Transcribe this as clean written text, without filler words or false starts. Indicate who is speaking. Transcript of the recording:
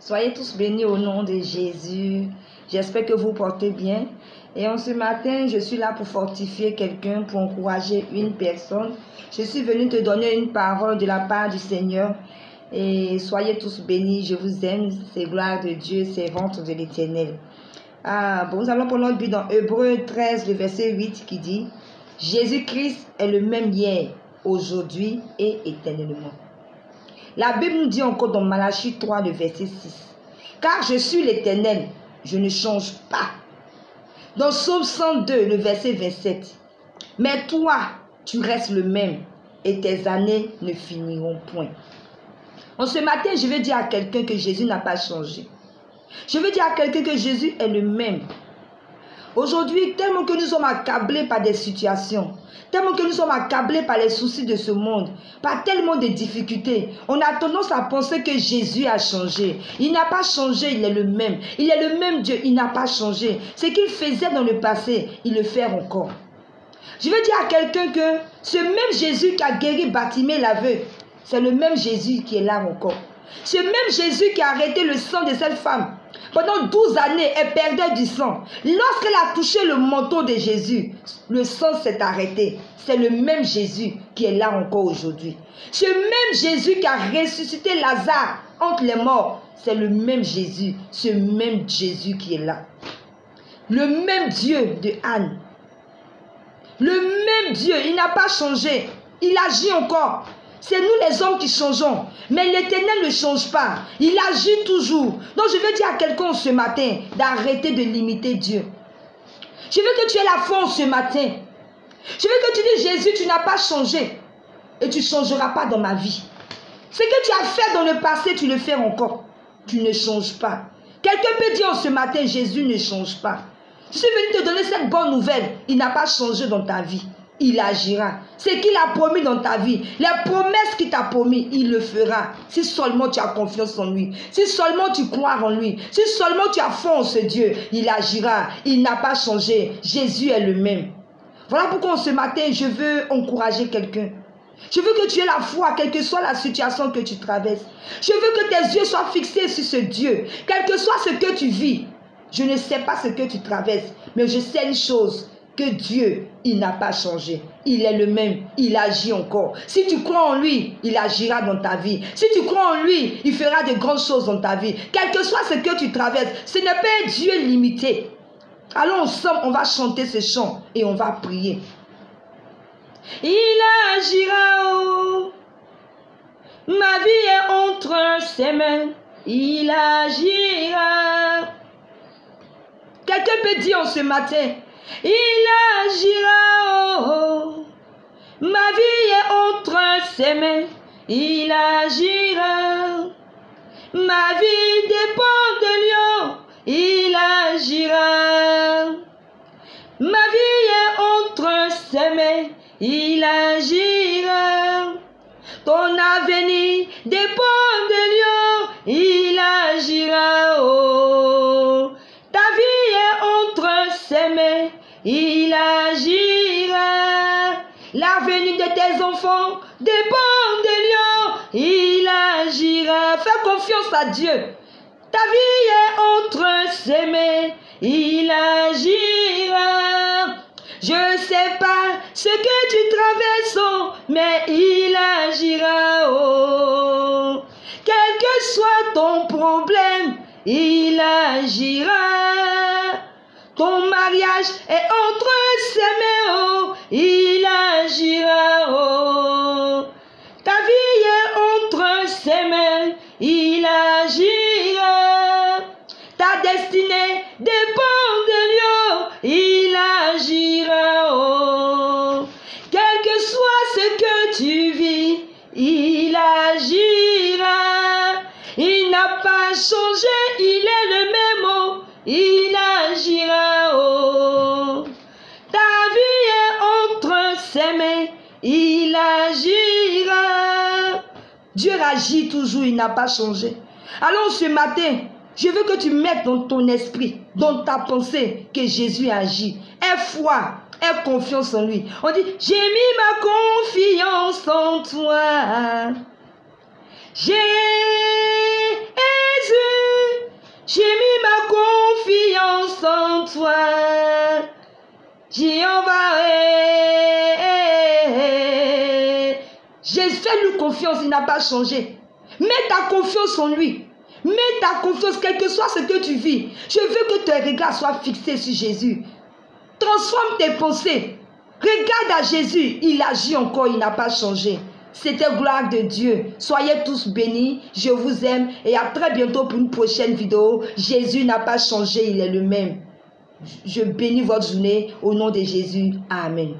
Speaker 1: Soyez tous bénis au nom de Jésus. J'espère que vous portez bien. Et en ce matin, je suis là pour fortifier quelqu'un, pour encourager une personne. Je suis venue te donner une parole de la part du Seigneur. Et soyez tous bénis. Je vous aime. C'est gloire de Dieu, c'est ventre de l'Éternel. Nous allons pour notre but dans Hébreux 13, le verset 8 qui dit « Jésus-Christ est le même hier, aujourd'hui et éternellement. » La Bible nous dit encore dans Malachie 3, le verset 6. « Car je suis l'Éternel, je ne change pas. » Dans Psaume 102, le verset 27. « Mais toi, tu restes le même et tes années ne finiront point. » En ce matin, je veux dire à quelqu'un que Jésus n'a pas changé. Je veux dire à quelqu'un que Jésus est le même. Aujourd'hui, tellement que nous sommes accablés par des situations, tellement que nous sommes accablés par les soucis de ce monde, par tellement de difficultés, on a tendance à penser que Jésus a changé. Il n'a pas changé, il est le même. Il est le même Dieu, il n'a pas changé. Ce qu'il faisait dans le passé, il le fait encore. Je veux dire à quelqu'un que ce même Jésus qui a guéri Bartimée l'aveugle, c'est le même Jésus qui est là encore. Ce même Jésus qui a arrêté le sang de cette femme. Pendant 12 années, elle perdait du sang. Lorsqu'elle a touché le manteau de Jésus, le sang s'est arrêté. C'est le même Jésus qui est là encore aujourd'hui. Ce même Jésus qui a ressuscité Lazare entre les morts, c'est le même Jésus, ce même Jésus qui est là. Le même Dieu de Anne. Le même Dieu, il n'a pas changé. Il agit encore. C'est nous les hommes qui changeons. Mais l'Éternel ne change pas. Il agit toujours. Donc je veux dire à quelqu'un ce matin d'arrêter de limiter Dieu. Je veux que tu aies la foi ce matin. Je veux que tu dises Jésus, tu n'as pas changé. Et tu ne changeras pas dans ma vie. Ce que tu as fait dans le passé, tu le fais encore. Tu ne changes pas. Quelqu'un peut dire ce matin, Jésus ne change pas. Je suis venu te donner cette bonne nouvelle. Il n'a pas changé dans ta vie. Il agira. Ce qu'il a promis dans ta vie, les promesses qu'il t'a promis, il le fera. Si seulement tu as confiance en lui, si seulement tu crois en lui, si seulement tu as foi en ce Dieu, il agira. Il n'a pas changé. Jésus est le même. Voilà pourquoi ce matin, je veux encourager quelqu'un. Je veux que tu aies la foi, quelle que soit la situation que tu traverses. Je veux que tes yeux soient fixés sur ce Dieu, quel que soit ce que tu vis. Je ne sais pas ce que tu traverses, mais je sais une chose. Que Dieu, il n'a pas changé. Il est le même. Il agit encore. Si tu crois en lui, il agira dans ta vie. Si tu crois en lui, il fera de grandes choses dans ta vie. Quel que soit ce que tu traverses, ce n'est pas un Dieu limité. Alors ensemble, on va chanter ce chant et on va prier. Il agira, oh. Ma vie est entre ses mains. Il agira. Quelqu'un peut dire en ce matin, il agira, oh, oh. Ma vie est entre ses mains, il agira. Ma vie dépend de lui, il agira. Ma vie est entre ses mains, il agira. Ton avenir dépend de lui, il agira, oh. Ta vie est entre ses mains, il agira. L'avenir de tes enfants dépend de lui, il agira. Fais confiance à Dieu. Ta vie est entre ses mains, il agira. Je ne sais pas ce que tu traverses, oh, mais il agira, oh. Quel que soit ton problème, il agira. Ton mariage est entre ses mains, oh, il agira, oh. Ta vie est entre ses mains, il agira. Ta destinée dépend de lui, oh, il agira, oh. Quel que soit ce que tu vis, il agira. Il n'a pas changé, il est le même, oh, il agira, oh. Ta vie est entre ses mains, il agira. Dieu agit toujours, il n'a pas changé. Alors ce matin, je veux que tu mettes dans ton esprit, dans ta pensée, que Jésus agit. Aie foi, aie confiance en lui. On dit, j'ai mis ma confiance en toi. Jésus. soin. Jéhovah, Jésus, fais-lui confiance, il n'a pas changé. Mets ta confiance en lui. Mets ta confiance, quel que soit ce que tu vis. Je veux que tes regards soient fixés sur Jésus. Transforme tes pensées. Regarde à Jésus, il agit encore, il n'a pas changé. C'était gloire de Dieu. Soyez tous bénis, je vous aime et à très bientôt pour une prochaine vidéo. Jésus n'a pas changé, il est le même. Je bénis votre journée au nom de Jésus. Amen.